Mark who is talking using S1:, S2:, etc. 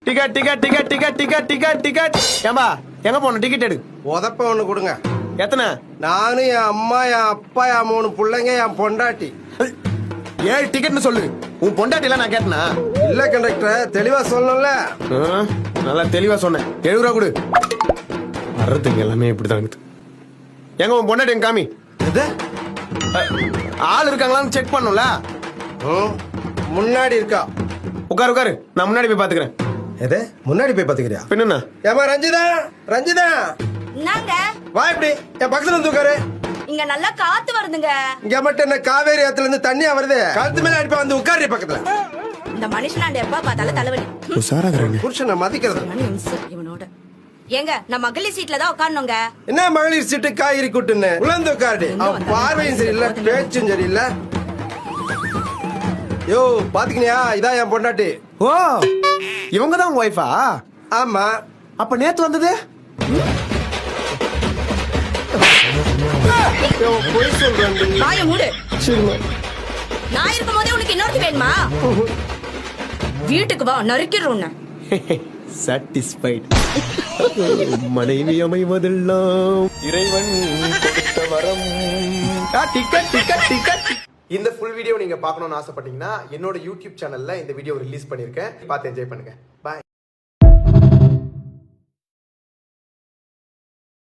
S1: Ticket ticket ticket ticket ticket ticket ticket ஏம்பா எங்க போன டிக்கெட் எடு.
S2: உதப்ப ஒண்ணு கொடுங்க.
S1: எத்தனை?
S2: நானும் என் அம்மா என் அப்பா என் 3 பிள்ளைங்க என் பொண்டாட்டி.
S1: 7 டிக்கெட்னு சொல்லு. உன் பொண்டாட்டி எல்லாம் நான் கேட்டனா?
S2: இல்ல கண்டக்டர், தெளிவா சொல்லணும்ல.
S1: நல்லா தெளிவா சொன்னேன். 70 ரூபா கொடு. வர்றதுக்கு எல்லாமே இப்படிதான் இருக்குது. எங்க உன் பொண்டாட்டி எங்க காமி?
S2: இது
S1: ஆள் இருக்காங்களான்னு செக் பண்ணும்ல.
S2: முன்னாடி இருக்கா.
S1: உட்காரு உட்காரு, நான் முன்னாடி போய் பாத்துக்கிறேன்.
S2: எது முன்னாடி போய் பாத்துக்கிறியா?
S1: பின்னா
S2: ஏமா ரஞ்சிதா, ரஞ்சிதா
S3: என்னங்க?
S2: வா இப்படி என் பக்கத்துல வந்து உட்காரு.
S3: இங்க நல்லா காத்து வருதுங்க.
S2: இங்க மட்டும் என்ன காவேரி ஆத்துல இருந்து தண்ணியா வருது? கழுத்து மேல அடிப்பா வந்து உட்காரு பக்கத்துல.
S3: இந்த மனுஷனாண்ட எப்ப பார்த்தாலும் தலைவலி.
S1: உசாராகிறேன்.
S2: புருஷனை மதிக்கிறது.
S3: இவனோட ஏங்க நான் மகளிர் சீட்ல தான் உட்காரணுங்க.
S2: என்ன மகளிர் சீட்டு காய்கறி கூட்டுன்னு உழந்து உட்காரு. அவன் பார்வையும் சரியில்லை, பேச்சும் சரியில்லை. யோ பாத்துக்கினியா, இதான் என் பொண்டாட்டி.
S1: ஓ இவங்கதான் உங்க ஒய்ஃபா?
S2: ஆமா.
S1: அப்ப நேத்து வந்தது
S3: வாய மூடு.
S1: சரிம்மா.
S3: நான் இருக்கும் போதே உனக்கு இன்னொருத்தி வேணுமா? வீட்டுக்கு வா, நறுக்கிடுறோம்.
S1: சாட்டிஸ்பைட். மனைவி அமைவதெல்லாம் இறைவன் கொடுத்த வரம். Ticket ticket ticket. இந்த ஃபுல் வீடியோ நீங்க பார்க்கணும்னு ஆசைப்பட்டீங்கன்னா என்னோட யூடியூப் சேனல்ல இந்த வீடியோ ரிலீஸ் பண்ணிருக்கேன். பார்த்து என்ஜாய் பண்ணுங்க. பாய்.